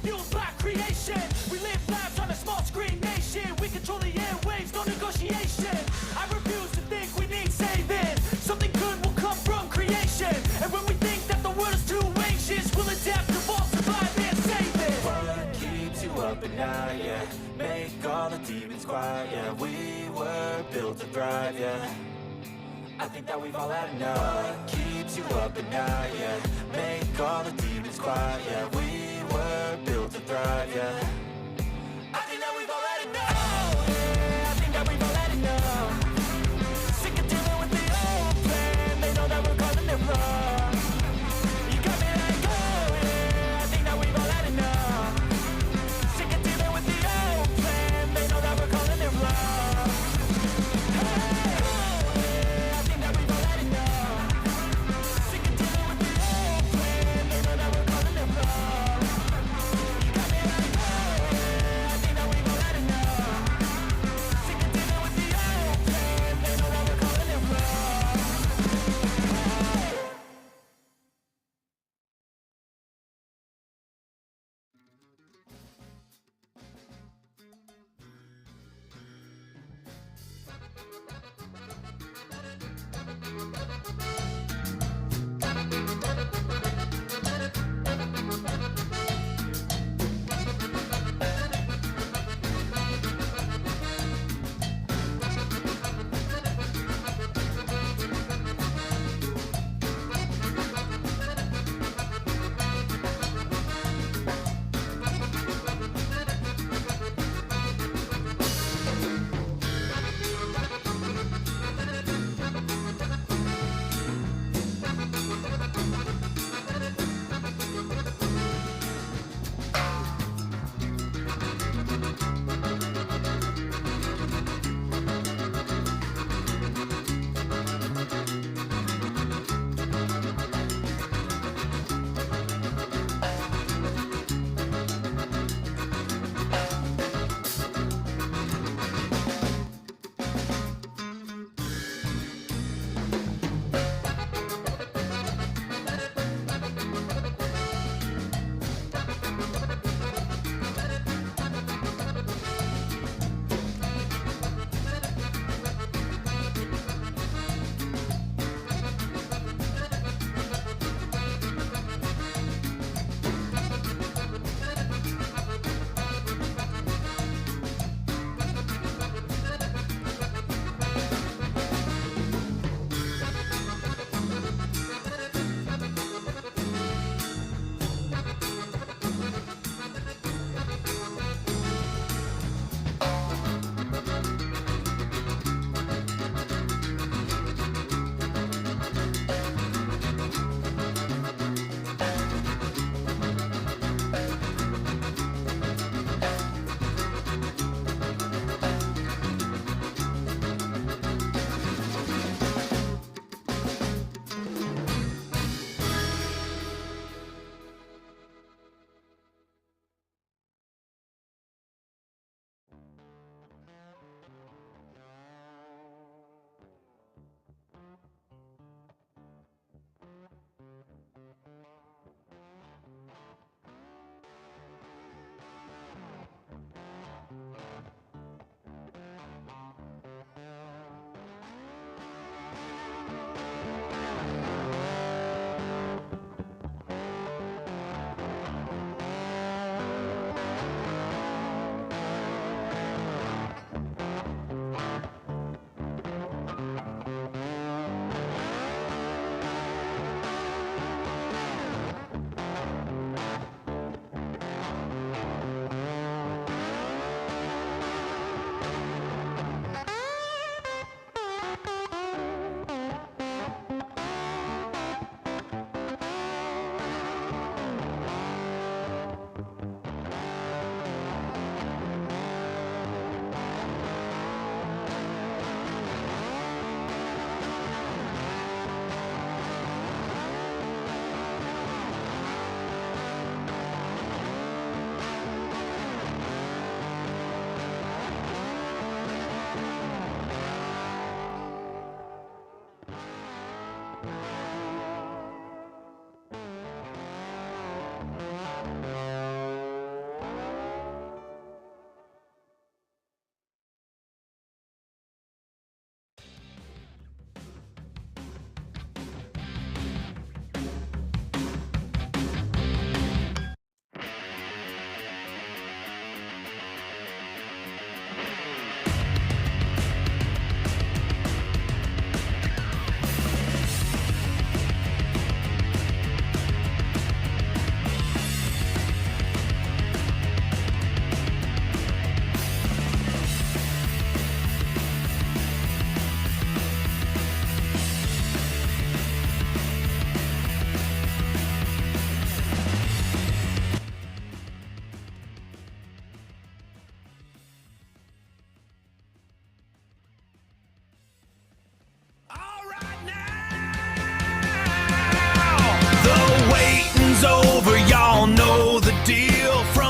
fueled by creation. We live lives on a small screen nation. We control the airwaves, no negotiation. I refuse to think we need saving. Something good will come from creation. And when we think that the world is too anxious, we'll adapt, evolve, survive, and save it. What keeps you up at night, yeah? Make all the demons quiet, yeah. We were built to thrive, yeah. I think that we've all had enough. What keeps you up at night, yeah? Make all the demons quiet, yeah. We were built to thrive, yeah. I think that we've all had enough. Oh, yeah, I think that we've all had enough. Sick of dealing with the old plan. They know that we're calling it wrong. You got me like, oh, yeah, I think that we've all had enough. Sick of dealing with the old plan. They know that we're calling it wrong.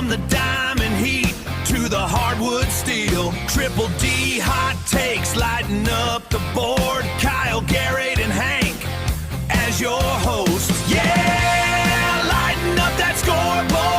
From the diamond heat to the hardwood steel, Triple D hot takes lighting up the board. Kyle, Garrett, and Hank as your host. Yeah, lighten up that scoreboard.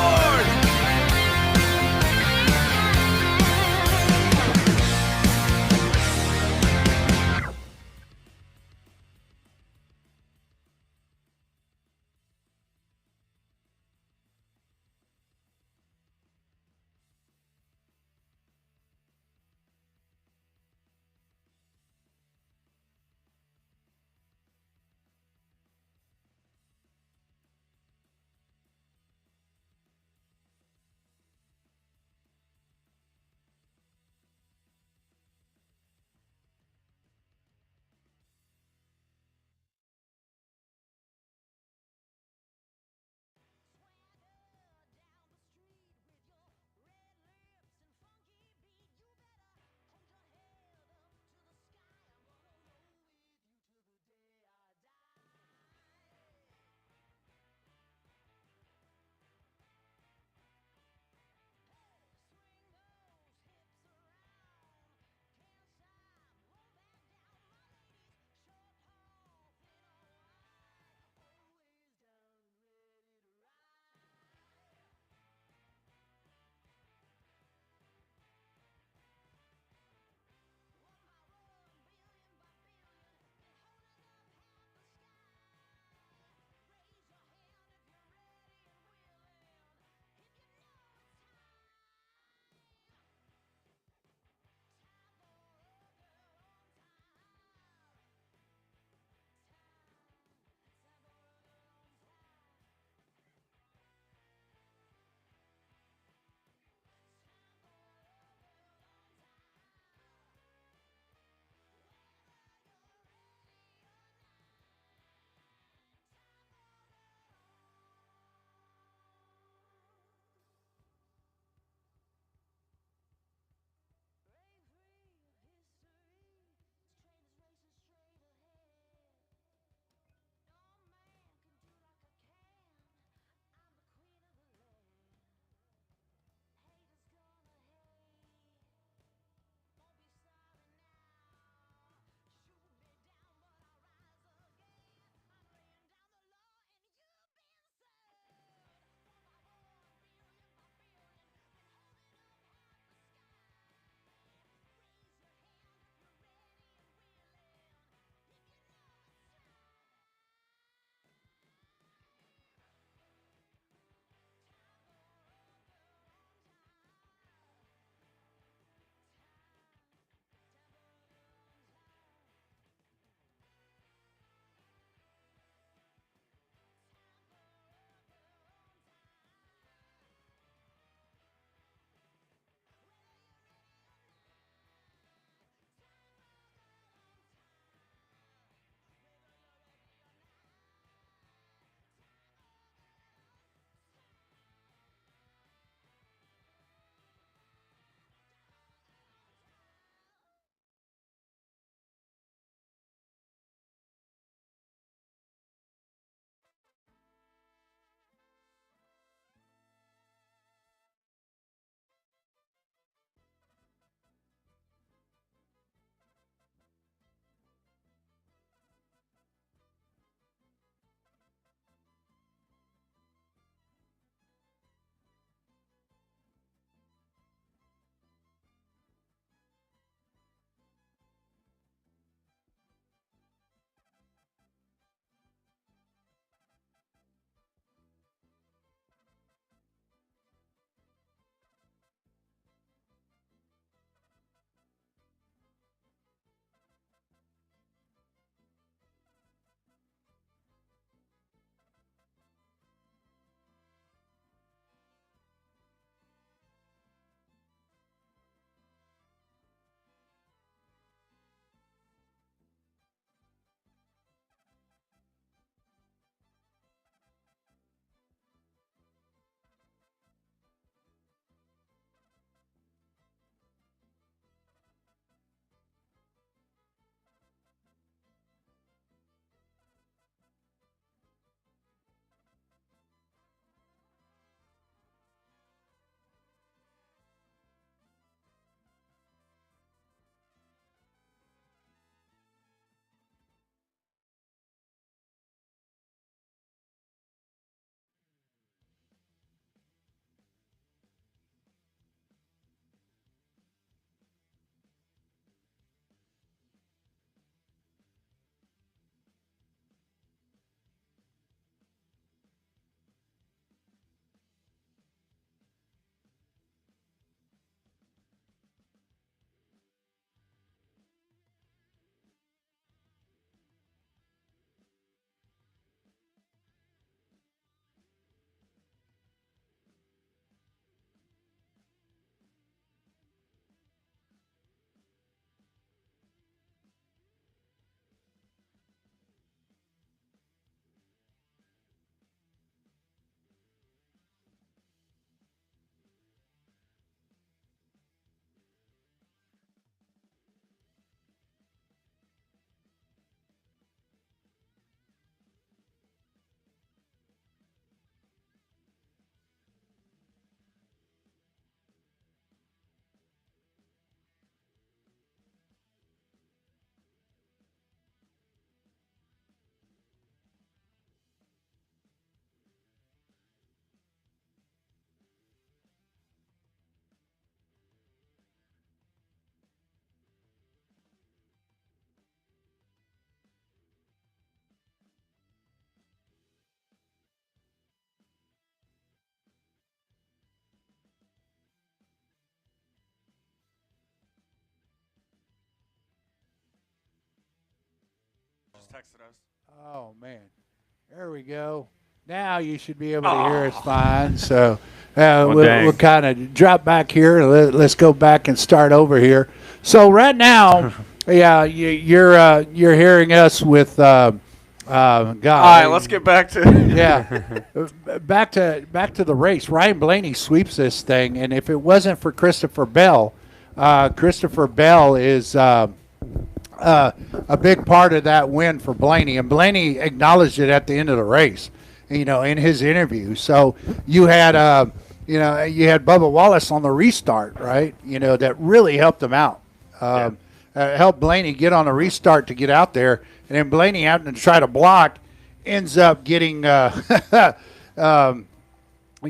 texted us. Oh, man. There we go. Now you should be able to hear us fine. So we'll kind of drop back here. Let's go back and start over here. So right now, yeah, you're hearing us with God. All right, let's get back to back to the race. Ryan Blaney sweeps this thing, and if it wasn't for Christopher Bell is a big part of that win for Blaney, and Blaney acknowledged it at the end of the race, in his interview. So you had Bubba Wallace on the restart, right? That really helped him out. Helped Blaney get on a restart to get out there, and then Blaney having to try to block ends up getting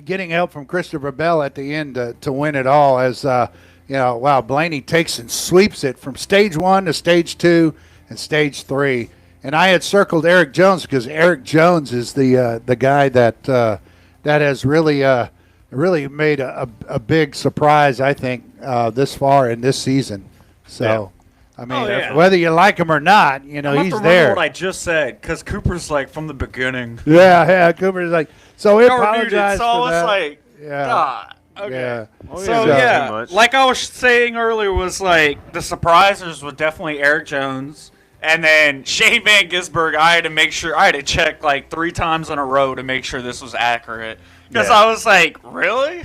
getting help from Christopher Bell at the end to win it all. As wow, Blaney takes and sweeps it from stage 1 to stage 2 and stage 3. And I had circled Eric Jones because Eric Jones is the guy that has really made a big surprise, I think, this far in this season. So, I mean, whether you like him or not, he's there. What I just said, because Cooper's like from the beginning. Yeah, Cooper's like. So we apologize for that. So it's like, God. Okay. Yeah. Like I was saying earlier, was like the surprisers were definitely Eric Jones, and then Shane Van Gisbergen. I had to check like 3 times in a row to make sure this was accurate, because I was like, really?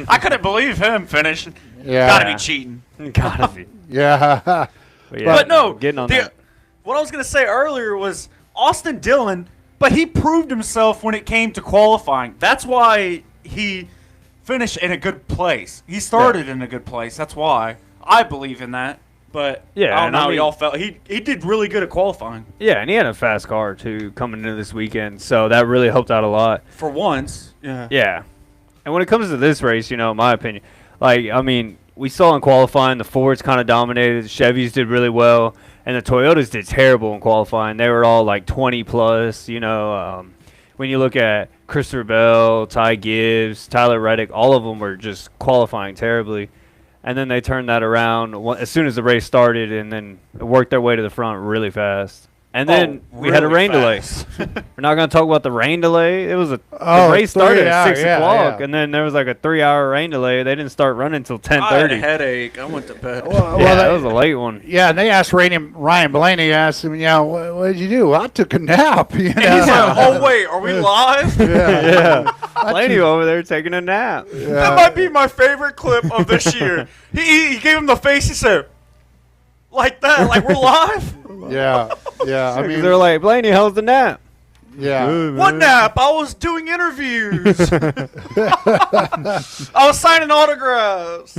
I couldn't believe him finishing. Yeah, gotta be cheating. Gotta be. Yeah. But no, getting on that. What I was gonna say earlier was Austin Dillon, but he proved himself when it came to qualifying. That's why he finished in a good place. He started in a good place. That's why I believe in that. But I don't know how y'all felt. He did really good at qualifying. Yeah, and he had a fast car too coming into this weekend, so that really helped out a lot. For once. Yeah. Yeah. And when it comes to this race, in my opinion, we saw in qualifying the Fords kind of dominated, the Chevys did really well, and the Toyotas did terrible in qualifying. They were all like 20 plus, when you look at Christopher Bell, Ty Gibbs, Tyler Reddick, all of them were just qualifying terribly. And then they turned that around as soon as the race started, and then worked their way to the front really fast. And then we had a rain delay. We're not going to talk about the rain delay. It was the race started at 6 o'clock, and then there was like a 3-hour rain delay. They didn't start running until 10:30. I had a headache. I went to bed. That was a late one. Yeah, and they asked Ryan Blaney, asked him, what did you do? I took a nap. And he's like, oh, wait, are we live? Yeah. Blaney over there taking a nap. Yeah. That might be my favorite clip of this year. He gave him the face. He said, like that, like we're live? Yeah. I mean, they're like, Blaney, how's the nap? Yeah. What nap? I was doing interviews. I was signing autographs.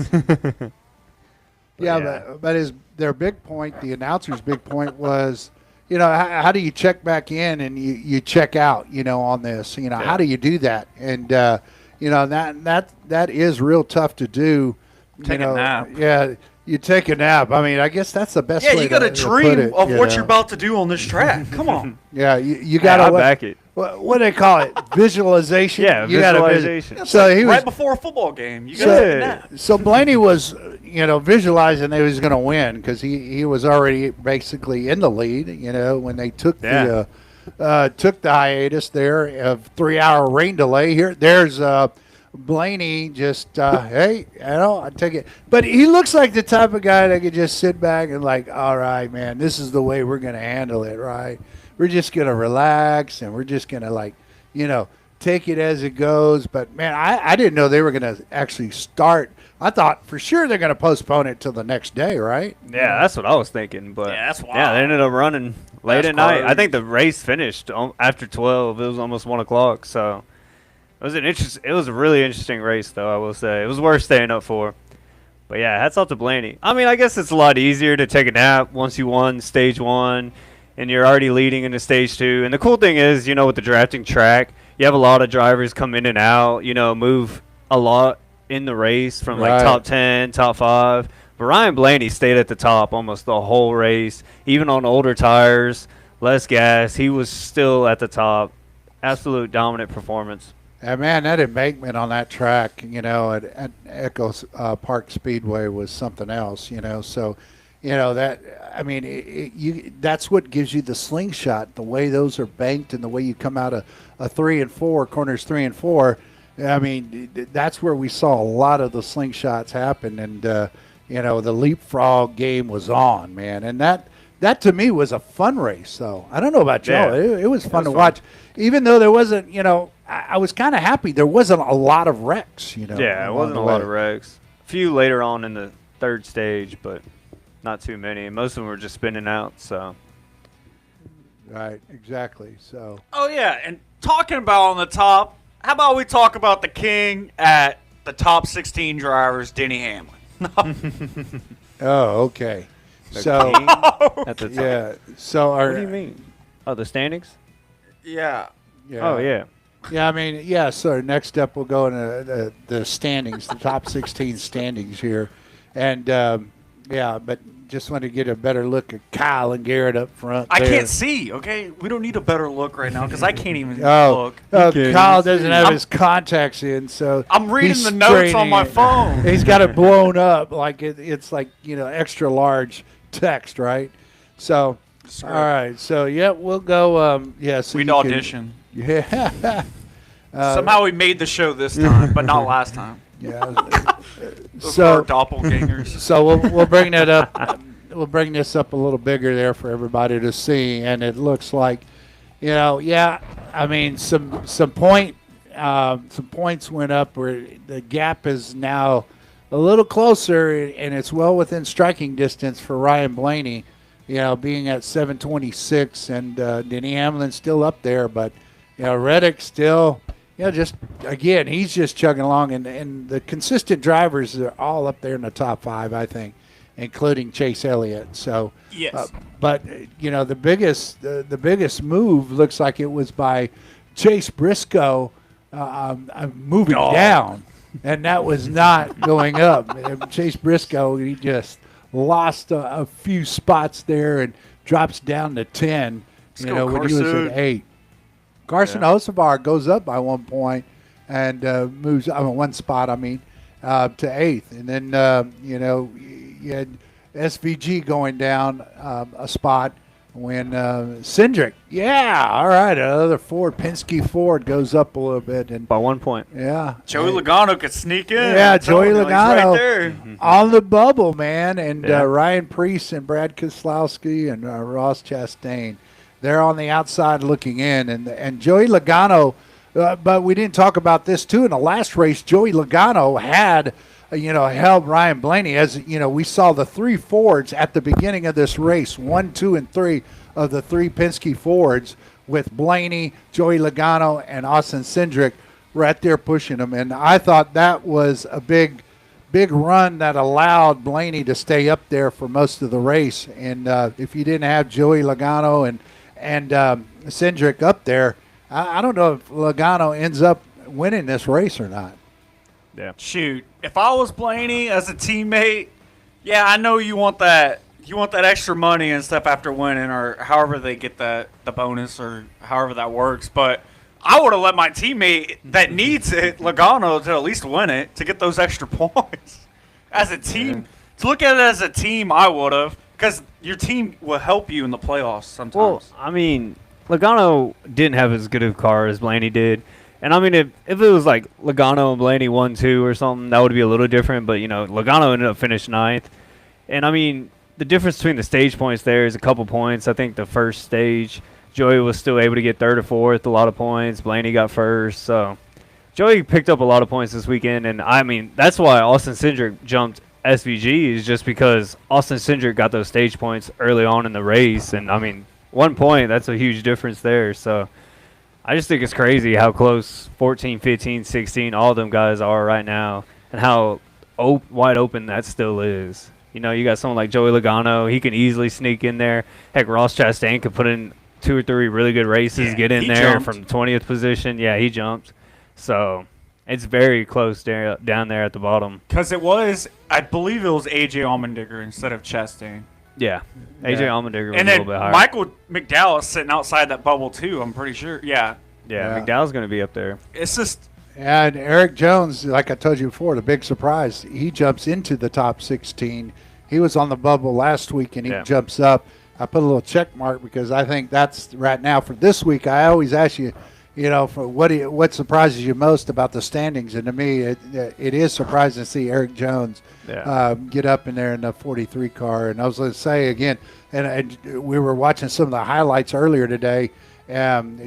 But their big point, the announcer's big point was, how do you check back in and you check out, on this? How do you do that? And that is real tough to do. Take a nap. Yeah. You take a nap. I mean, I guess that's the best way to put it. Yeah, you got to dream of what you're about to do on this track. Come on. Yeah, you got to back it. What do they call it? Visualization. Yeah, you visualization. So he was right before a football game. You got to take a nap. So Blaney was, visualizing they was going to win because he was already basically in the lead. When they took the hiatus there of 3-hour rain delay. There's Blaney just, hey, I take it. But he looks like the type of guy that could just sit back and like, all right, man, this is the way we're going to handle it, right? We're just going to relax and we're just going to, take it as it goes. But, man, I didn't know they were going to actually start. I thought for sure they're going to postpone it till the next day, right? Yeah, that's what I was thinking. But that's wild. Yeah, they ended up running late at night. I think the race finished after 12. It was almost 1 o'clock, so. It was a really interesting race, though, I will say. It was worth staying up for. But, yeah, hats off to Blaney. I mean, I guess it's a lot easier to take a nap once you won stage 1 and you're already leading into stage 2. And the cool thing is, with the drafting track, you have a lot of drivers come in and out, move a lot in the race from, like, top 10, top 5. But Ryan Blaney stayed at the top almost the whole race. Even on older tires, less gas, he was still at the top. Absolute dominant performance. And man, that embankment on that track, at Echo Park Speedway was something else, So, that's what gives you the slingshot, the way those are banked and the way you come out of a 3 and 4, corners 3 and 4. I mean, that's where we saw a lot of the slingshots happen. And, the leapfrog game was on, man. And that to me was a fun race, though. I don't know about y'all. Yeah. It was fun to watch. Even though there wasn't, I was kind of happy there wasn't a lot of wrecks, Yeah, it wasn't a lot of wrecks. A few later on in the third stage, but not too many. Most of them were just spinning out, so. Right, exactly. So. Oh, yeah, and talking about on the top, how about we talk about the king at the top 16 drivers, Denny Hamlin? Oh, okay. The So, king at the top. yeah. So, What do you mean? Oh, the standings? Yeah. Yeah. Oh, yeah. Yeah, I mean, yeah. So next up, we'll go into the standings, the top 16 standings here, and but just want to get a better look at Kyle and Garrett up front. I there. can't see, okay? We don't need a better look right now because I can't even Oh, look. Kyle doesn't have his contacts in, so I'm reading he's the notes on straining my it. phone. He's got it blown up like it's like extra large text, right? So, all right, so we'll go. So We'd you can- audition. Yeah. Somehow we made the show this time, but not last time. Yeah. Those were our So doppelgangers. so we'll bring that up. We'll bring this up a little bigger there for everybody to see, and it looks like, I mean some points went up where the gap is now a little closer, and it's well within striking distance for Ryan Blaney, being at 726, and Denny Hamlin's still up there, but Reddick still. Just again, he's just chugging along, and the consistent drivers are all up there in the top 5, I think, including Chase Elliott. So, Yes. but the biggest move looks like it was by Chase Briscoe moving down, and that was not going up. Chase Briscoe, he just lost a few spots there and drops down to 10. go when he was Carson. at 8. Carson Hocevar goes up by 1 point and moves one spot, to 8th. And then, you had SVG going down a spot when Cindric, all right, another Ford, Penske Ford goes up a little bit. And By 1 point. yeah. Joey Logano could sneak in. Yeah, I'm telling Joey you, he's right Logano there. on the bubble, man. And Yeah. Ryan Preece and Brad Keselowski and Ross Chastain. They're on the outside looking in, and Joey Logano. But we didn't talk about this too in the last race. Joey Logano had, held Ryan Blaney, as we saw the 3 Fords at the beginning of this race, 1, 2, and 3 of the 3 Penske Fords with Blaney, Joey Logano, and Austin Cindric right there pushing them. And I thought that was a big run that allowed Blaney to stay up there for most of the race. And if you didn't have Joey Logano and Cindric up there, I don't know if Logano ends up winning this race or not. Yeah. Shoot, if I was Blaney as a teammate, I know you want that extra money and stuff after winning, or however they get the bonus, or however that works. But I would have let my teammate that needs it, Logano, to at least win it, to get those extra points. As a team, to look at it as a team, I would have, because your team will help you in the playoffs sometimes. Well, Logano didn't have as good of a car as Blaney did. And, if it was like Logano and Blaney 1-2 or something, that would be a little different. But, Logano ended up finishing 9th. And, the difference between the stage points there is a couple points. I think the first stage, Joey was still able to get 3rd or 4th, a lot of points. Blaney got 1st. So, Joey picked up a lot of points this weekend. And, that's why Austin Cindric jumped SVG, is just because Austin Cindric got those stage points early on in the race. And, 1 point, that's a huge difference there. So, I just think it's crazy how close 14, 15, 16, all of them guys are right now, and how wide open that still is. You got someone like Joey Logano. He can easily sneak in there. Heck, Ross Chastain could put in 2 or 3 really good races, get in there jumped. from 20th position. Yeah, he jumped. So it's very close down there at the bottom. Because I believe it was A.J. Allmendinger instead of Chastain. Yeah, A.J. Allmendinger was And a then little bit higher. Michael McDowell is sitting outside that bubble, too, I'm pretty sure. Yeah. Yeah, McDowell's going to be up there. It's just, And Eric Jones, like I told you before, the big surprise, he jumps into the top 16 he was on the bubble last week, and he Yeah. jumps up. I put a little check mark because I think that's right now for this week. I always ask you, for what surprises you most about the standings, and to me, it is surprising to see Eric Jones get up in there in the 43 car. And I was going to say again, and we were watching some of the highlights earlier today,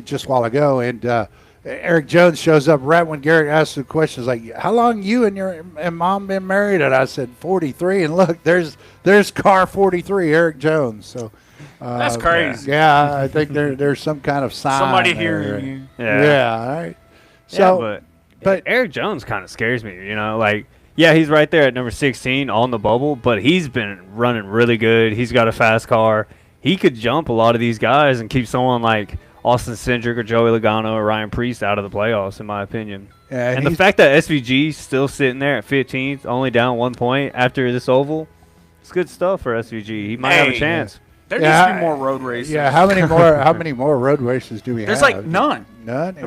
just a while ago, and Eric Jones shows up right when Garrett asks the questions like, "How long you and your mom been married?" And I said 43, and look, there's car 43, Eric Jones. So. That's crazy. Yeah, I think there's some kind of sign. Somebody there. hearing you. Yeah. All right. So, but Eric Jones kind of scares me. He's right there at number 16 on the bubble, but he's been running really good. He's got a fast car. He could jump a lot of these guys and keep someone like Austin Cindric or Joey Logano or Ryan Preece out of the playoffs, in my opinion. Yeah, and the fact that SVG's still sitting there at 15th, only down 1 point after this oval, it's good stuff for SVG. He might have a chance. There needs to be more road races. Yeah, how many more road races do we have? There's like none. None?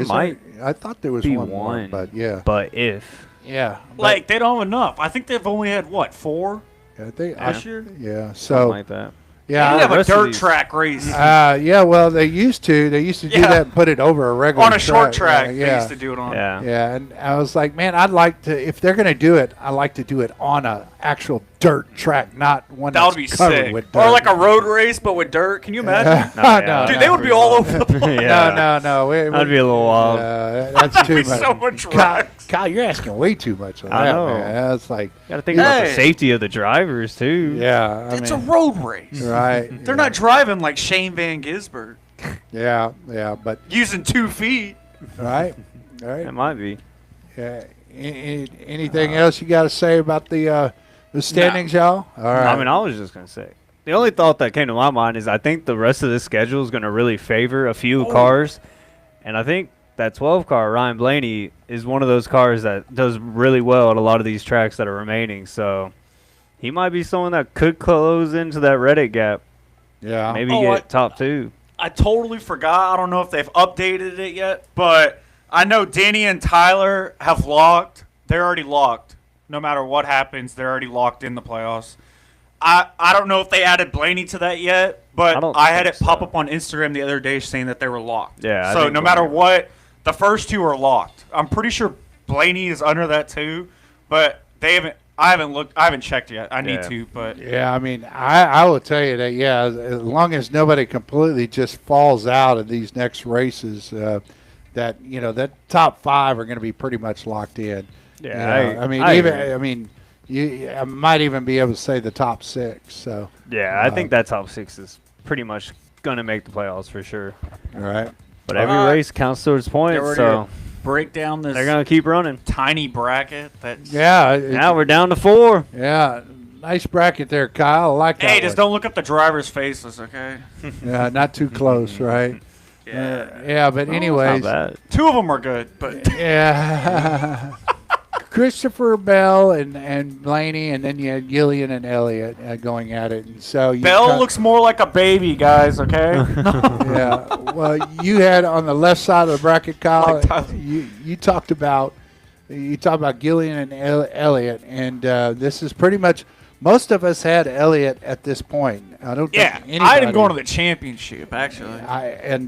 I thought there was be one more, but yeah. But if. Yeah. Like, they don't have enough. I think they've only had, 4 I think last year? Yeah, so. Something like that. Yeah, they have a dirt track race. Yeah, well, they used to. They used to do that and put it over a regular on a short track. They used to do it on. Yeah, and I was like, man, I'd like to. If they're going to do it, I'd like to do it on a actual dirt track, not one that would that's be covered sick. with dirt. Or like a road race, but with dirt. Can you imagine? No, dude, they would be all over the place. No. That'd be a little wild. That's too much. So much Kyle, you're asking way too much on I that, know. man. That's like. Got to think about the safety of the drivers too. Yeah, It's a road race. Right. They're not driving like Shane Van Gisbergen. Yeah, but using 2 feet. Right. All right. It might be. Yeah. Anything else you got to say about the standings, y'all? All right. I mean, I was just gonna say the only thought that came to my mind is I think the rest of this schedule is gonna really favor a few cars, and I think that 12 car Ryan Blaney is one of those cars that does really well at a lot of these tracks that are remaining. So he might be someone that could close into that Reddit gap. Yeah. Maybe get top 2. I totally forgot. I don't know if they've updated it yet, but I know Danny and Tyler have locked. They're already locked. No matter what happens, they're already locked in the playoffs. I don't know if they added Blaney to that yet, but I had it pop up on Instagram the other day saying that they were locked. Yeah. So no matter what, the first 2 are locked. I'm pretty sure Blaney is under that too, but they haven't. I haven't looked. I haven't checked yet. I need to, but yeah. I mean, I will tell you that. Yeah, as long as nobody completely just falls out of these next races, that top 5 are going to be pretty much locked in. Yeah. I might even be able to say the top 6. So yeah, I think that top 6 is pretty much going to make the playoffs for sure. All right. But every race counts towards points, so break down this. They're going to keep running. Tiny bracket. Now we're down to 4. Yeah. Nice bracket there, Kyle. I like that. Hey, just don't look up the drivers' faces, okay? Yeah, not too close, right? Yeah, but anyways. Not bad. 2 of them are good, but yeah. Christopher Bell and Blaney, and then you had Gillian and Elliott going at it. And so Bell looks more like a baby, guys. Okay. Yeah. Well, you had on the left side of the bracket, Kyle. You talked about Gillian and Elliott, and this is pretty much most of us had Elliott at this point. I don't think anybody. I had him going to the championship actually. I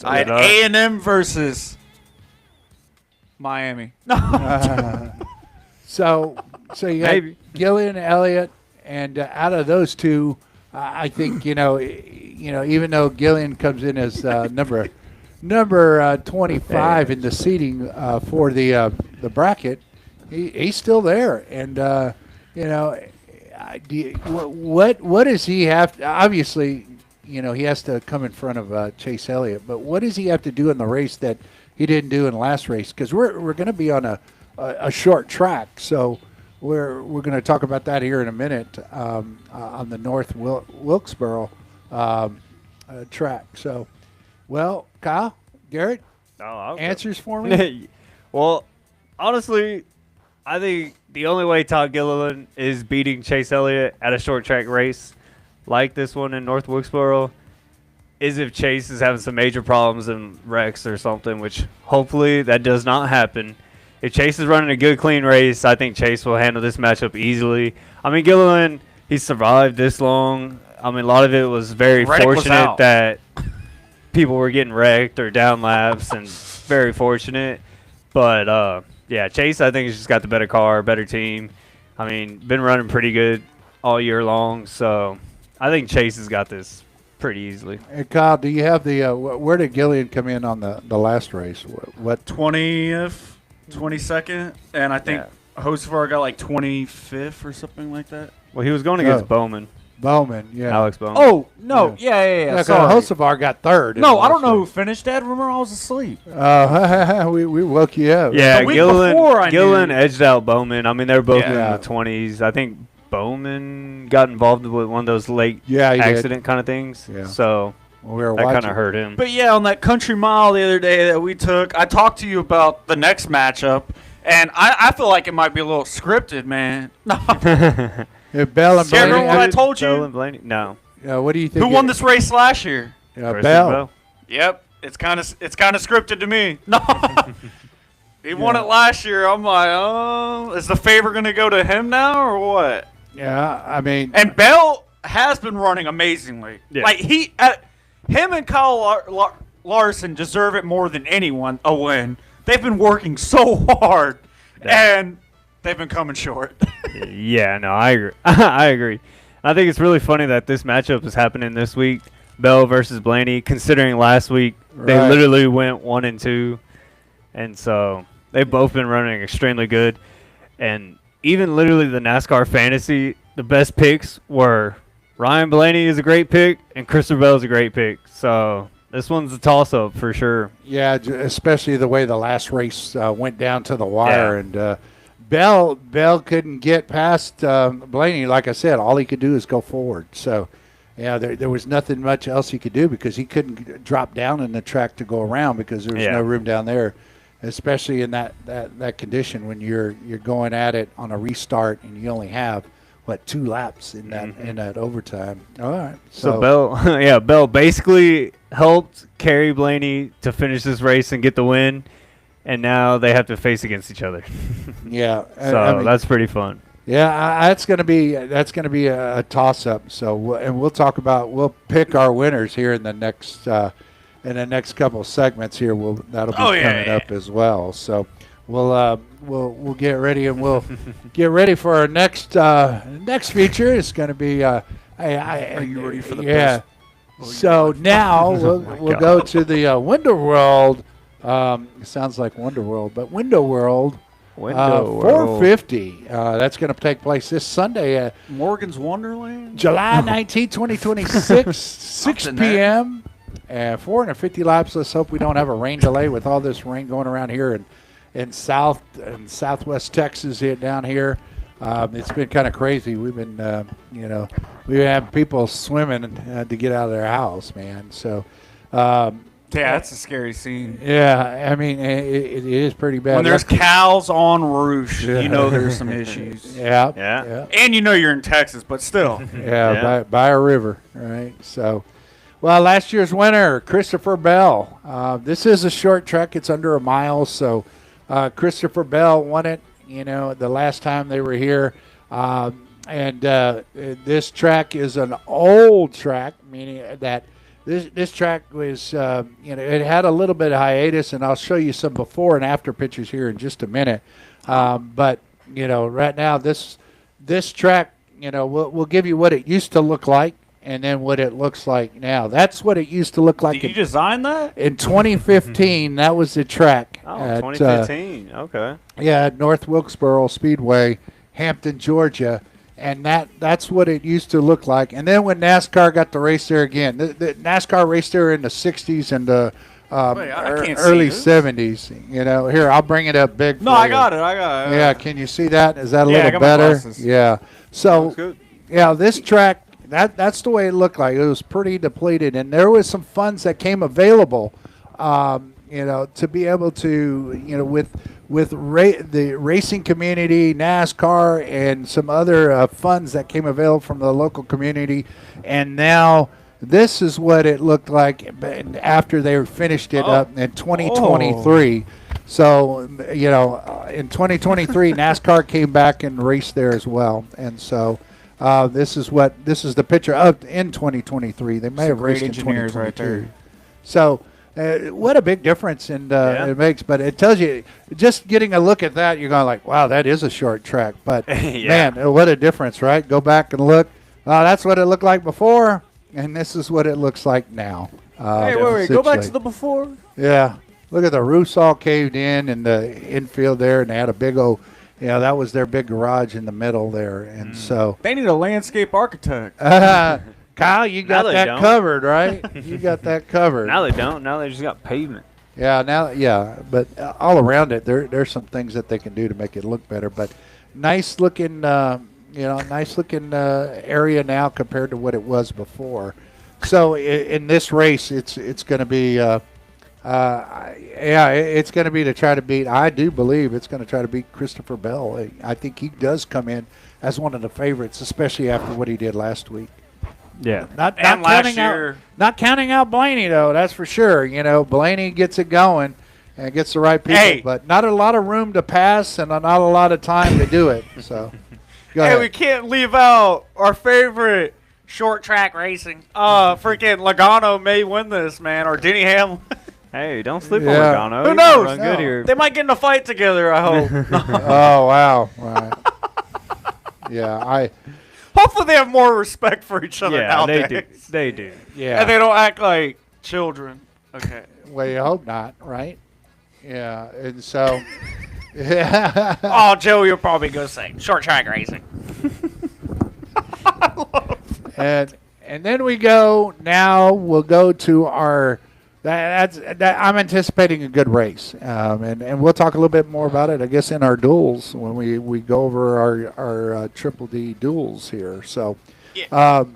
had A&M versus Miami. So you had Gillian, Elliott, and out of those 2, I think even though Gillian comes in as number 25 in the seating for the bracket, he's still there, and what does he have? Obviously, he has to come in front of Chase Elliott, but what does he have to do in the race that he didn't do in the last race? Because we're going to be on a short track, so we're going to talk about that here in a minute on the North Wilkesboro track. So, well, Kyle, Garrett, answers for me? Well, honestly, I think the only way Todd Gilliland is beating Chase Elliott at a short track race like this one in North Wilkesboro is if Chase is having some major problems in wrecks or something, which hopefully that does not happen. If Chase is running a good, clean race, I think Chase will handle this matchup easily. I mean, Gilliland, he survived this long. I mean, a lot of it was very Reddick was fortunate out. that people were getting wrecked or down laps, and very fortunate. But yeah, Chase, I think, has just got the better car, better team. I mean, been running pretty good all year long, so I think Chase has got this pretty easily. Hey, Kyle, do you have the where did Gillian come in on the last race? What 20th, 22nd, and I think Hocevar got like 25th or something like that. Well, he was going against Bowman, yeah. Alex Bowman. Oh, no. Yeah. Sorry. Sorry. Hocevar got third. No, I don't know who finished that. Remember, I was asleep. We woke you up. Yeah, The week before I Gillen knew. edged out Bowman. I mean, they were both Yeah. in the 20s. I think Bowman got involved with one of those late Yeah, he did. accident kind of things. Yeah. So We were that kind watching. of hurt him. But yeah, on that country mile the other day that we took, I talked to you about the next matchup, and I feel like it might be a little scripted, man. No. Yeah, Bell and You remember Blaney. what I told Bell you? and Blaney? No. What do you think? Who won this race last year? Chris Bell. Yep, it's kind of scripted to me. No. He won it last year. I'm like, oh, is the favor going to go to him now or what? Yeah, I mean, And Bell has been running amazingly. Yeah. Like him and Kyle Larson deserve it more than anyone. A win. They've been working so hard, and they've been coming short. Yeah, no, I agree. I agree. I think it's really funny that this matchup is happening this week, Bell versus Blaney, considering last week they Right. literally went 1 and 2, and so they've both been running extremely good. And even literally the NASCAR fantasy, the best picks were Ryan Blaney is a great pick and Christopher Bell is a great pick. So this one's a toss-up for sure. yeah, especially the way the last race went down to the wire, and Bell couldn't get past Blaney. Like I said, all he could do is go forward. So, yeah, there was nothing much else he could do because he couldn't drop down in the track to go around because there was no room down there, especially in that condition when you're going at it on a restart and you only have 2 laps in that overtime. All right, So Bell, Bell basically helped carry Blaney to finish this race and get the win, and now they have to face against each other. yeah, So I mean, that's pretty fun. yeah, that's gonna be a toss up. So we'll pick our winners here in the next couple of segments here. That'll be coming up as well. So we'll get ready and we'll get ready for our next feature. It's gonna be. Are you ready for the best? So now we'll go to the Window World. It sounds like Wonder World, but Window World. 450. That's going to take place this Sunday, Morgan's Wonderland? July 19, 2026, 6 Something there. p.m. 450 laps. Let's hope we don't have a rain delay with all this rain going around here in South and Southwest Texas here down here. It's been kind of crazy. We've been, we have people swimming to get out of their house, man. So, Yeah, that's a scary scene. yeah, I mean, it is pretty bad. When there's cows on roost, you know there's some issues. Yeah. And you know you're in Texas, but still. Yeah, by a river, right? So, well, last year's winner, Christopher Bell. This is a short track. It's under a mile, so Christopher Bell won it, the last time they were here. And this track is an old track, meaning that this track was, it had a little bit of hiatus, and I'll show you some before and after pictures here in just a minute. But, right now, this track, we'll give you what it used to look like and then what it looks like now. That's what it used to look like. Did you design that? In 2015, that was the track. Oh, at, 2015. Okay. at North Wilkesboro Speedway, Hampton, Georgia. And that's what it used to look like. And then when NASCAR got to race there again, the NASCAR raced there in the 60s and the Wait, I can't see early this. 70s. Here, I'll bring it up big. No, for I you. got it. Yeah, can you see that? Is that a Yeah, I little got my better? glasses. Yeah. So, good. yeah, this track, that's the way it looked like. It was pretty depleted, and there was some funds that came available, to be able to, with the racing community, NASCAR, and some other funds that came available from the local community, and now this is what it looked like after they finished it up in 2023. So, in 2023, NASCAR came back and raced there as well. And so This is the picture of in 2023. They may have great raced in engineers 2022. right there. So, what a big difference it makes. But it tells you, just getting a look at that, you're going like, wow, that is a short track. But, man, what a difference, right? Go back and look. That's what it looked like before, and this is what it looks like now. Hey, wait, go back to the before. Yeah. Look at the roofs all caved in the infield there, and they had a big old, that was their big garage in the middle there. And so. They need a landscape architect. Kyle, you got that covered, right? You got that covered. Now they don't. Now they just got pavement. Yeah, but all around it, there's some things that they can do to make it look better. But nice looking, area now compared to what it was before. So in this race, it's going to be, it's going to be to try to beat. I do believe it's going to try to beat Christopher Bell. I think he does come in as one of the favorites, especially after what he did last week. Yeah. Not counting out Blaney, though, that's for sure. Blaney gets it going and gets the right people, but not a lot of room to pass and not a lot of time to do it. So, go ahead. We can't leave out our favorite short track racing. Freaking Logano may win this, man, or Denny Hamlin. Hey, don't sleep on Logano. Who knows? Run good here. They might get in a fight together, I hope. Oh, wow. Right. Yeah, Hopefully they have more respect for each other nowadays. They do. Yeah. And they don't act like children. Okay. Well, you hope not, right? Yeah, and so. Oh, Joe, you're probably going to say short track racing. and then we'll go to our. I'm anticipating a good race, and we'll talk a little bit more about it, I guess, in our duels when we go over our Triple D duels here. So, but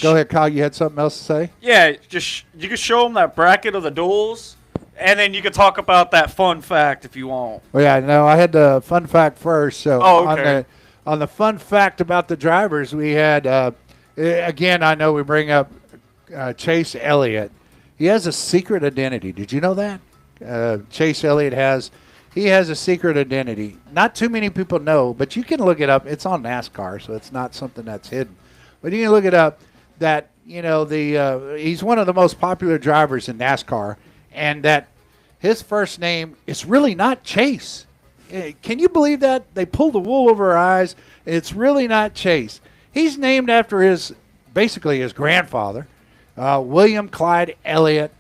go ahead, Kyle. You had something else to say? Yeah, just you can show them that bracket of the duels, and then you can talk about that fun fact if you want. Well, yeah, no, I had the fun fact first. So, okay. on the fun fact about the drivers, we had again. I know we bring up Chase Elliott. He has a secret identity. Did you know that? Chase Elliott has a secret identity. Not too many people know, but you can look it up. It's on NASCAR, so it's not something that's hidden. But you can look it up that, he's one of the most popular drivers in NASCAR, and that his first name is really not Chase. Can you believe that? They pulled the wool over our eyes. It's really not Chase. He's named after basically his grandfather. William Clyde Elliott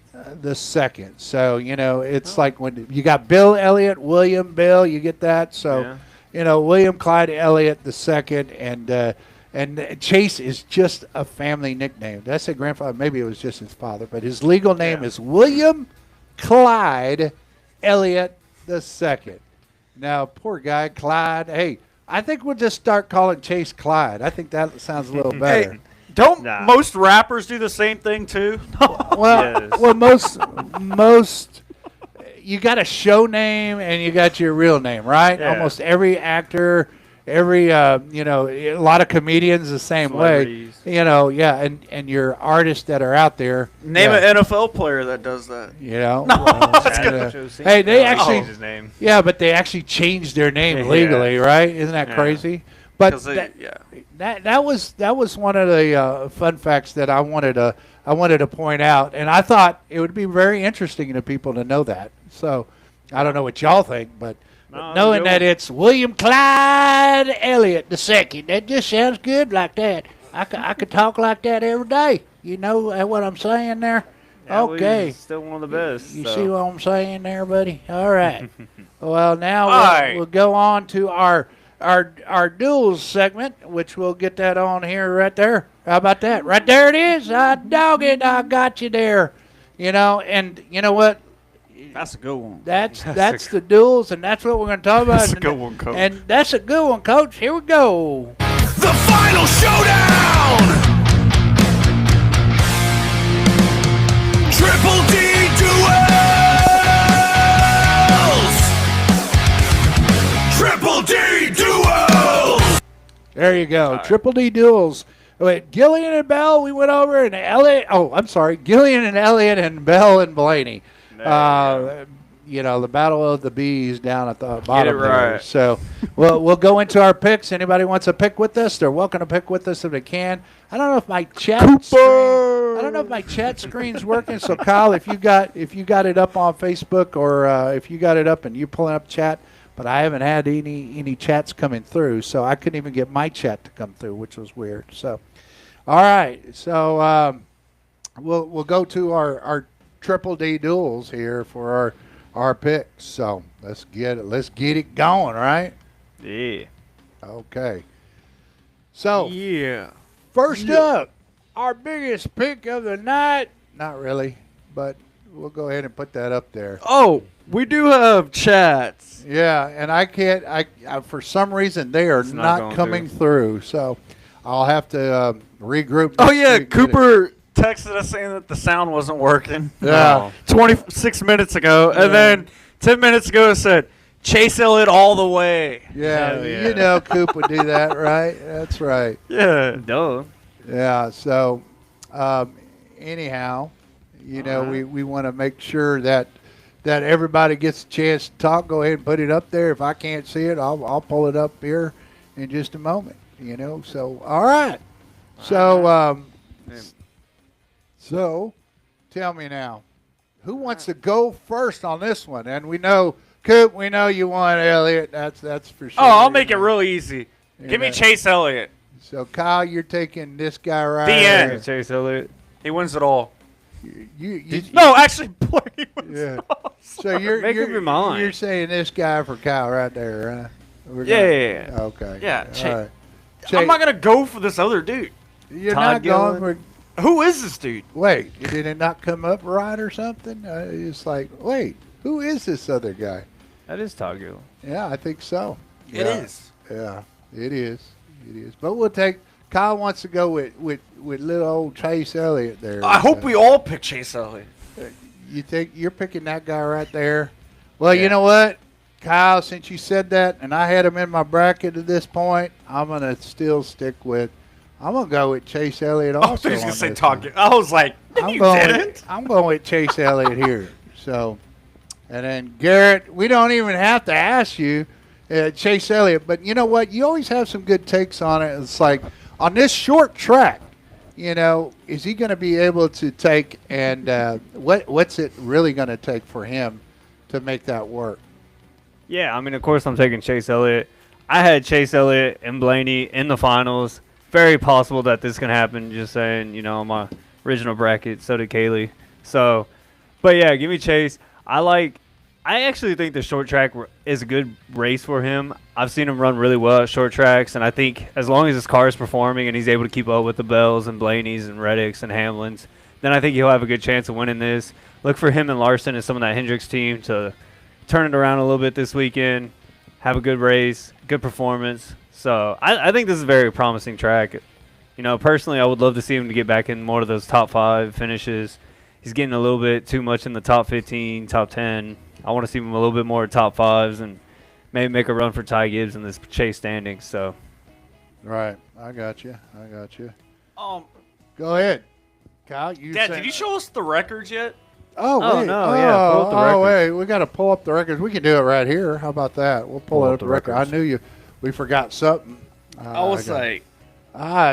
II. So, it's like when you got Bill Elliott, William, Bill, you get that. So, William Clyde Elliott II, and Chase is just a family nickname. Did I say grandfather? Maybe it was just his father, but his legal name is William Clyde Elliott II. Now, poor guy, Clyde. Hey, I think we'll just start calling Chase Clyde. I think that sounds a little better. Hey. Don't most rappers do the same thing too? Well, most you got a show name and you got your real name, right? Yeah. Almost every actor, a lot of comedians the same way. And your artists that are out there. Name an NFL player that does that. Hey, they actually his name. Yeah, but they actually changed their name legally, right? Isn't that crazy? But that was one of the fun facts that I wanted to point out, and I thought it would be very interesting to people to know that. So I don't know what y'all think, but knowing that it's William Clyde Elliott II, that just sounds good like that. I could talk like that every day. You know what I'm saying there? Yeah, okay. He's still one of the best. You see what I'm saying there, buddy? All right. Well, now we'll go on to our duels segment, which we'll get that on here right there. How about that? Right there it is. Dog it. I got you there. And you know what? That's a good one. That's the duels, and that's what we're going to talk about. That's a good one, Coach. And that's a good one, Coach. Here we go. The final showdown! Triple D Duels! Triple D Duels! There you go. Right. Triple D Duels. Wait, Gillian and Bell, we went over, and Elliott. Oh, I'm sorry. Gillian and Elliott and Bell and Blaney. the battle of the bees down at the bottom there. right. So we'll go into our picks. Anybody wants to pick with us, they're welcome to pick with us if they can. I don't know if my chat screen's working. So Kyle, if you got it up on Facebook or if you got it up and you're pulling up chat, but I haven't had any chats coming through, so I couldn't even get my chat to come through, which was weird. So, all right, so we'll go to our Triple D Duels here for our picks. So let's get it going, right? Yeah. Okay. So Yeah. first up, our biggest pick of the night. Not really, but we'll go ahead and put that up there. Oh, we do have chats. Yeah, and I can't. I for some reason they are It's not not going coming through. So I'll have to regroup. Oh this yeah, week. Cooper texted us saying that the sound wasn't working. Yeah. 26 minutes ago, and then 10 minutes ago it said Chase Elliott all the way. Yeah, Hell yeah. you know Coop would do that, right? That's right. Yeah. Duh. Yeah. So, anyhow, we want to make sure that everybody gets a chance to talk. Go ahead and put it up there. If I can't see it, I'll pull it up here in just a moment. So all right. So so tell me now, who wants to go first on this one? And we know Coop, we know you want Elliott. That's for sure. Oh, I'll make it real easy. Give me know. Chase Elliott. So Kyle, you're taking this guy right The here. end. Chase Elliott. He wins it all. You No, actually, Blaine wins Yeah. it all. So you're Make up your mind. You're saying this guy for Kyle right there, huh? We're Yeah. gonna- Okay. Yeah, All right. I'm not going to go for this other dude. You're Todd not going Gillen. for. Who is this dude? Wait, did it not come up right or something? It's like, wait, who is this other guy? That is Todd Gillen. Yeah, I think so. It is. Yeah, it is. It is. But we'll take. Kyle wants to go with little old Chase Elliott there. I hope we all pick Chase Elliott. You think you're picking that guy right there? Well, Yeah. you know what, Kyle, since you said that, and I had him in my bracket at this point, I'm gonna still stick with. I'm gonna go with Chase Elliott also. I was going to on say this Todd. one. I was like, I'm you going. didn't. I'm going with Chase Elliott here. So, and then Garrett, we don't even have to ask you, Chase Elliott. But you know what? You always have some good takes on it. It's like on this short track. Is he going to be able to take and what's it really going to take for him to make that work? Yeah, I mean, of course I'm taking Chase Elliott. I had Chase Elliott and Blaney in the finals. Very possible that this can happen, just saying, my original bracket, so did Kaylee. So, but yeah, give me Chase. I actually think the short track is a good race for him. I've seen him run really well at short tracks, and I think as long as his car is performing and he's able to keep up with the Bells and Blaney's and Reddicks and Hamlins, then I think he'll have a good chance of winning this. Look for him and Larson and some of that Hendricks team to turn it around a little bit this weekend, have a good race, good performance. So I think this is a very promising track. Personally, I would love to see him to get back in more of those top 5 finishes. He's getting a little bit too much in the top 15, top 10. I want to see him a little bit more top 5s and maybe make a run for Ty Gibbs in this chase standings. So, Right. I got you. Um, Go ahead, Kyle. Dad, did you show us the records yet? Oh, Oh, wait. no, yeah, pull up the records. wait. We got to pull up the records. We can do it right here. How about that? We'll pull up the record. records. I knew we forgot something. I was like,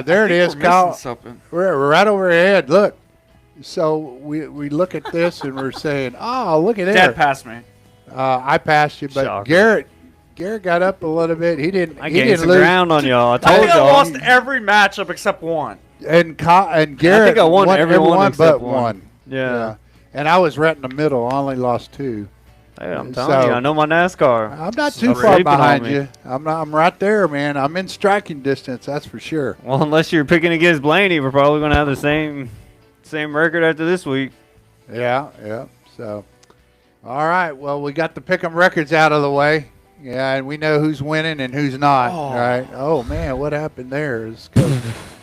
there it is, we're Kyle. missing something. We're right over your head. Look. So we look at this and we're saying, oh, look at Dad that. passed me. I passed you, but Shocker. Garrett got up a little bit. He didn't. I he gained didn't some lose. ground on y'all. I I told think I y'all. lost every matchup except one. And Garrett. I think I won every one but except one. Yeah. And I was right in the middle. I only lost 2. Hey, I'm So- telling you, I know my NASCAR. I'm not too Stop far sleeping on behind me. you. I'm right there, man. I'm in striking distance. That's for sure. Well, unless you're picking against Blaney, we're probably going to have the same record after this week. Yeah. So, all right. Well, we got the pick'em records out of the way. Yeah, and we know who's winning and who's not. Oh. All right. Oh man, what happened there?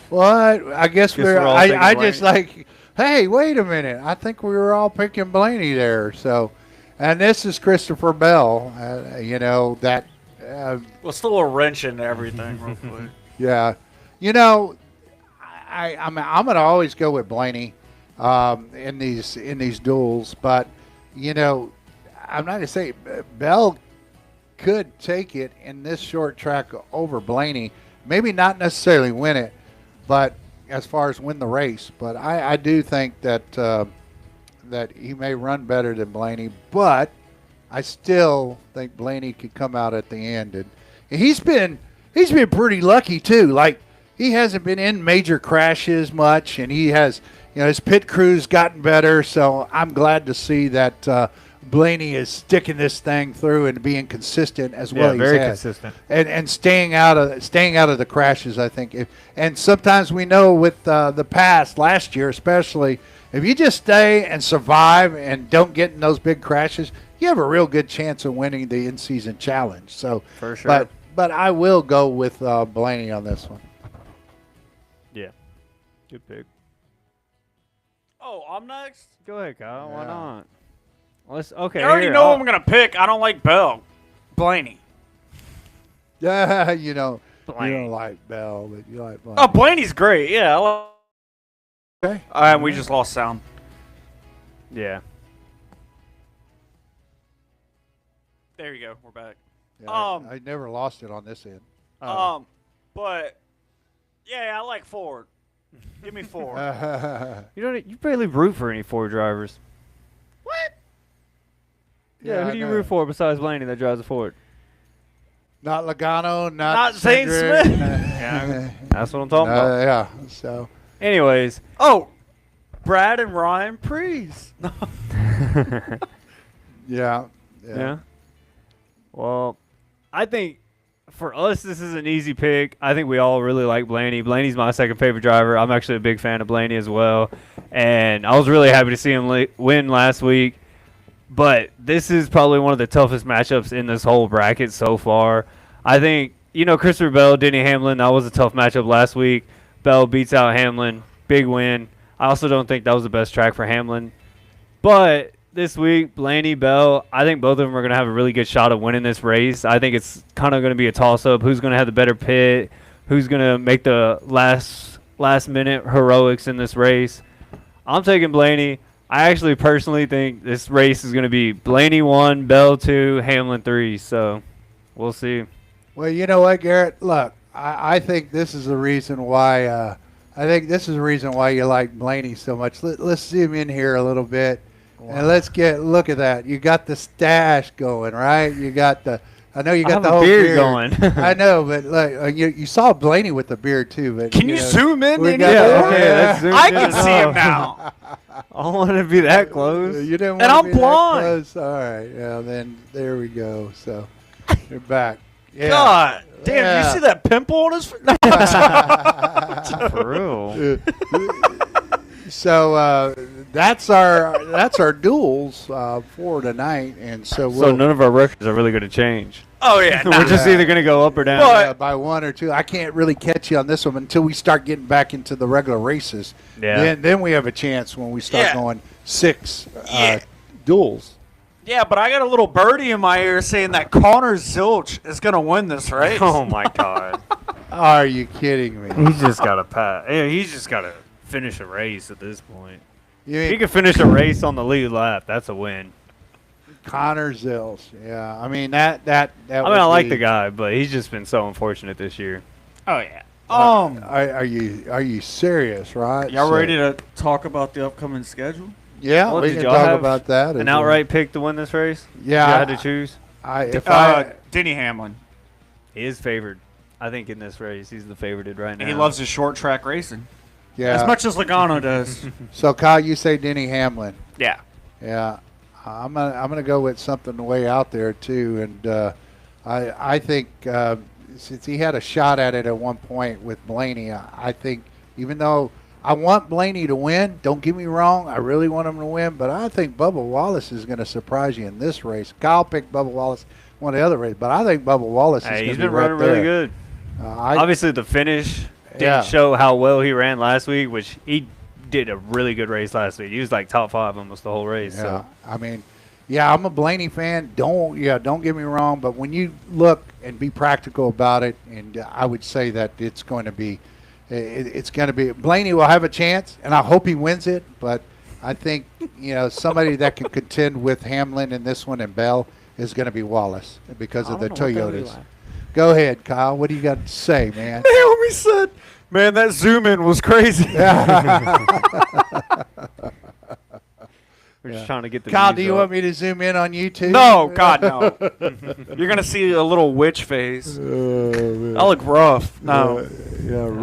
Well, I guess Guess we're all picking I just Blaney. like, hey, wait a minute. I think we were all picking Blaney there. So, and this is Christopher Bell. That. Well, still a wrench in everything, real quick. Yeah. I'm going to always go with Blaney in these duels, but I'm not going to say Bell could take it in this short track over Blaney. Maybe not necessarily win it, but as far as win the race. But I do think that that he may run better than Blaney, but I still think Blaney could come out at the end. And he's been pretty lucky too. Like, he hasn't been in major crashes much, and he has, his pit crew's gotten better. So I'm glad to see that Blaney is sticking this thing through and being consistent as well. Yeah, very consistent, and staying out of the crashes. I think, and sometimes we know with the past last year, especially, if you just stay and survive and don't get in those big crashes, you have a real good chance of winning the in-season challenge. So for sure. But I will go with Blaney on this one. Yeah, good pick. Oh, I'm next? Go ahead, Kyle. Yeah. Why not? Okay. You already here, know who I'm going to pick. I don't like Bell. Blaney. Yeah, you don't Blaney. like Bell, but you like Blaney. Oh, Blaney's great. Yeah. Okay. And we just lost sound. Yeah. There you go. We're back. Yeah, I never lost it on this end. But yeah, I like Ford. Give me Ford. You barely root for any Ford drivers. What? Yeah, who do you no. root for besides Blaney that drives a Ford? Not Logano, Not Zane Cindric, Smith. Yeah, that's what I'm talking about. Yeah. So Anyways, Oh, Brad and Ryan Preece. yeah. yeah. Well, I think for us this is an easy pick. I think we all really like Blaney. Blaney's my second favorite driver. I'm actually a big fan of Blaney as well, and I was really happy to see him win last week. But this is probably one of the toughest matchups in this whole bracket so far. I think, Christopher Bell, Denny Hamlin, that was a tough matchup last week. Bell beats out Hamlin. Big win. I also don't think that was the best track for Hamlin. But this week, Blaney, Bell, I think both of them are going to have a really good shot of winning this race. I think it's kind of going to be a toss-up. Who's going to have the better pit? Who's going to make the last-minute heroics in this race? I'm taking Blaney. I actually personally think this race is going to be Blaney 1, Bell 2, Hamlin 3. So we'll see. Well, you know what, Garrett? Look, I think this is the reason why. You like Blaney so much. Let's zoom in here a little bit, and let's look at that. You got the stash going, right? You got the. I know you got the whole beard going. I know, but look, you saw Blaney with the beard too. But Can you zoom in? we and got- Yeah, okay, let's zoom I in can and see him off. now. I don't want to be that close. You didn't And want I'm to be blind. that close? All right. Yeah. Then there we go. So you're back. Yeah. God damn! Yeah. You see that pimple on his? For real. So that's our duels for tonight, and so So we'll none of our records are really going to change. Oh yeah. We're just either going to go up or down. But- by one or two. I can't really catch you on this one until we start getting back into the regular races. Yeah. Then we have a chance when we start Yeah. going 6 Yeah. duels. Yeah, but I got a little birdie in my ear saying that Connor Zilch is gonna win this race. Oh my God. Are you kidding me? He's just got to pass. Yeah, he's just got to finish a race at this point. You If he mean can finish a race on the lead lap, that's a win. Connor Zills? Yeah, I mean that. I mean, I like the guy, but he's just been so unfortunate this year. Oh yeah. Are you serious? Right? Y'all So- ready to talk about the upcoming schedule? Yeah, Well, we did can y'all talk have about that. An outright pick to win this race? Yeah, You had to choose? Denny Hamlin. He is favored. I think in this race, he's the favorited right now. He loves his short track racing yeah. as much as Logano does. So Kyle, you say Denny Hamlin? Yeah. Yeah, I'm gonna go with something way out there too, and I think since he had a shot at it at one point with Blaney, I think even though I want Blaney to win, don't get me wrong, I really want him to win, but I think Bubba Wallace is going to surprise you in this race. Kyle picked Bubba Wallace one of the other races, but I think Bubba Wallace is going to He's be been right running there. really good. Obviously, the finish didn't Yeah. show how well he ran last week, which he did a really good race last week. He was like top 5 almost the whole race. Yeah, So I mean, yeah, I'm a Blaney fan. Don't get me wrong, but when you look and be practical about it, and I would say that it's going to be Blaney will have a chance, and I hope he wins it. But I think, somebody that can contend with Hamlin in this one and Bell is going to be Wallace because of the Toyotas. Go ahead, Kyle. What do you got to say, man? Naomi said, man, that zoom in was crazy. We're just trying to get the Kyle, views do you up. want me to zoom in on YouTube? No, God, no. You're going to see a little witch face. I look rough. No.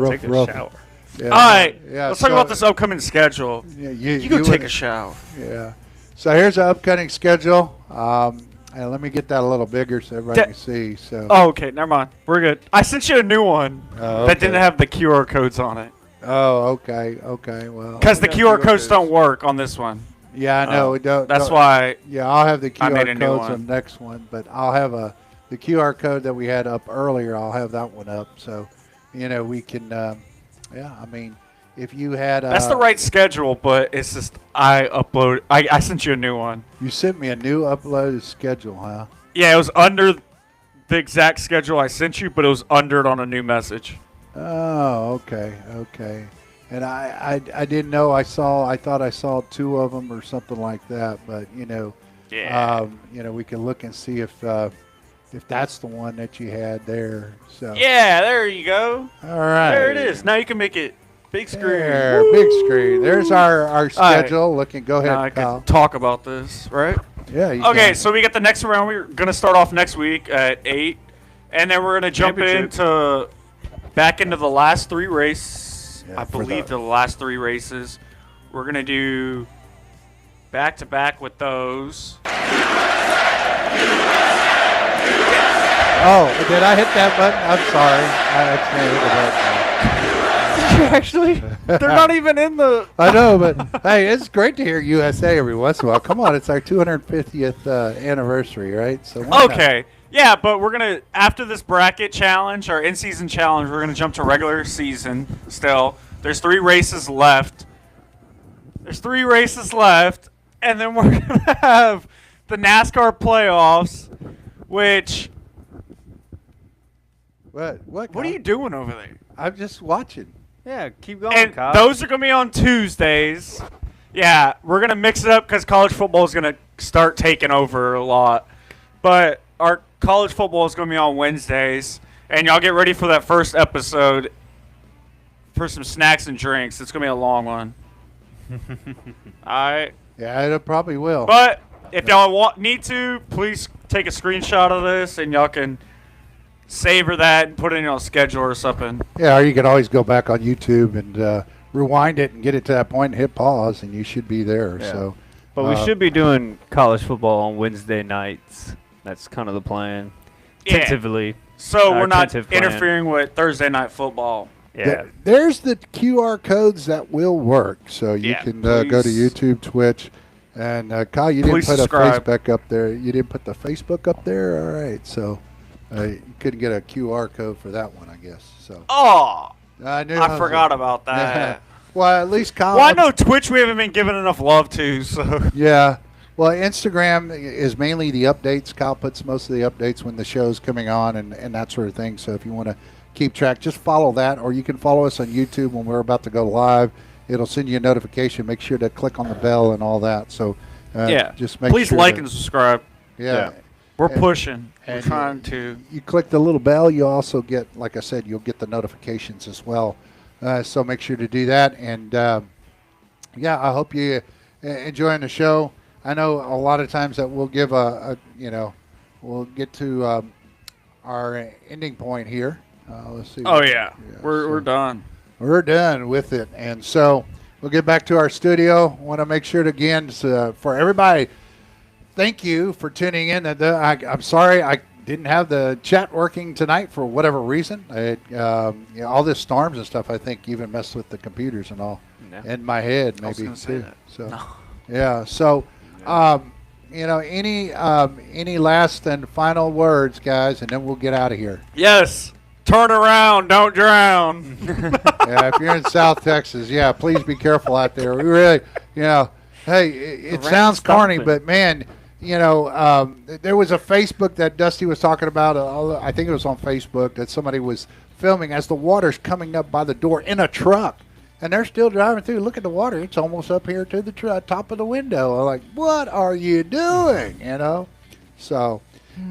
Take a shower. Yeah. All right. Yeah, Let's talk about this upcoming schedule. Yeah, You go take a shower. Yeah. So here's the upcoming schedule. And let me get that a little bigger so everybody can see. So. Oh, okay. Never mind. We're good. I sent you a new one that didn't have the QR codes on it. Oh, okay. Okay. Well. Because the QR codes don't work on this one. Yeah, I know. That's why. Yeah, I'll have the I made QR a new codes one. on the next one, but I'll have the QR code that we had up earlier. I'll have that one up, so we can. I mean, if you had. That's the right schedule, but it's just I sent you a new one. You sent me a new uploaded schedule, huh? Yeah, it was under the exact schedule I sent you, but it was under it on a new message. Oh, okay, okay. And I didn't know. I thought I saw two of them or something like that. But Yeah. We can look and see if that's the one that you had there. So Yeah, there you go. all right, There it is. Now you can make it big screen. There, big screen. There's our schedule. Looking. Go Now I ahead, Kyle. can talk about this, right? Yeah. You Okay, can. so we got the next round. We're gonna start off next week at 8, and then we're gonna jump Championship. back into the last 3 races. Yeah, I for believe the last 3 races. We're gonna do back to back with those. Oh, did I hit that button? I'm sorry. I accidentally hit the button. Actually, they're not even in the. I know, but hey, it's great to hear USA every once in a while. Come on, it's our 250th anniversary, right? So why not? Okay. Yeah, but we're going to, after this bracket challenge, our in-season challenge, we're going to jump to regular season still. There's 3 races left. And then we're going to have the NASCAR playoffs, which, What? what are you doing over there? I'm just watching. Yeah, keep going, And Kyle. those are going to be on Tuesdays. Yeah, we're going to mix it up because college football is going to start taking over a lot. But our college football is going to be on Wednesdays. And y'all get ready for that first episode for some snacks and drinks. It's going to be a long one. All right. Yeah, it probably will. But if y'all need to, please take a screenshot of this and y'all can savor that and put it in your schedule or something. Yeah, or you can always go back on YouTube and rewind it and get it to that point and hit pause, and you should be there. Yeah. So, But we should be doing college football on Wednesday nights. That's kind of the plan. Yeah. Tentatively. So we're not tentative plan. interfering with Thursday night football. Yeah. there's the QR codes that will work. So you Yeah, can go to please. YouTube, Twitch, and Kyle, you didn't Please put subscribe. a Facebook up there. You didn't put the Facebook up there. All right, so you couldn't get a QR code for that one, I guess. So Oh, I knew I forgot about that. Well, at least Kyle. Well, I know Twitch we haven't been giving enough love to, so. Yeah. Well, Instagram is mainly the updates. Kyle puts most of the updates when the show's coming on and that sort of thing. So if you want to keep track, just follow that, or you can follow us on YouTube when we're about to go live. It'll send you a notification. Make sure to click on the bell and all that. So Yeah. just make Please sure like to- and subscribe. yeah. We're And- pushing. We're and trying to. You click the little bell, you also get, like I said, you'll get the notifications as well. So make sure to do that. And yeah, I hope you enjoying the show. I know a lot of times that we'll give we'll get to our ending point here. Let's see. Oh, yeah. so We're done. We're done with it. And so we'll get back to our studio. Want to make sure to, again, for everybody, thank you for tuning in. I'm sorry I didn't have the chat working tonight for whatever reason. All this storms and stuff, I think, even messed with the computers and all. No. In my head, I was maybe gonna say too. that. So, yeah. So, any last and final words, guys, and then we'll get out of here. Yes. Turn around. Don't drown. Yeah, if you're in South Texas, yeah, please be careful out there. We really, hey, it sounds corny, dumping. but man, there was a Facebook that Dusty was talking about. I think it was on Facebook that somebody was filming as the water's coming up by the door in a truck. And they're still driving through. Look at the water. It's almost up here to the top of the window. I'm like, what are you doing? You know? So,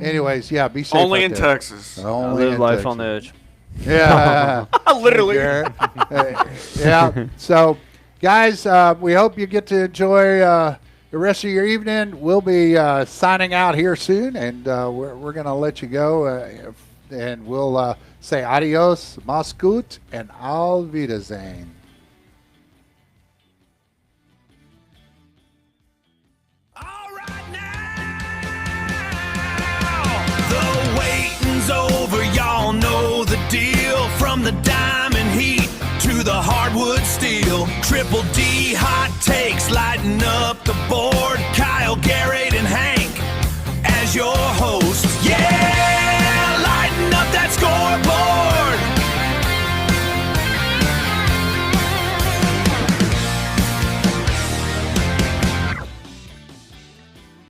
anyways, yeah, be safe. Only out in there. Texas. Only Live in life Texas. on the edge. Yeah. Literally. Yeah. So, guys, we hope you get to enjoy the rest of your evening. We'll be signing out here soon, and we're going to let you go, and we'll say adios, mach's gut, and auf Wiedersehen. All right now, the waiting's over. Y'all know the deal. From the diamond heat to the hardwood steel, Triple D hot takes lighting up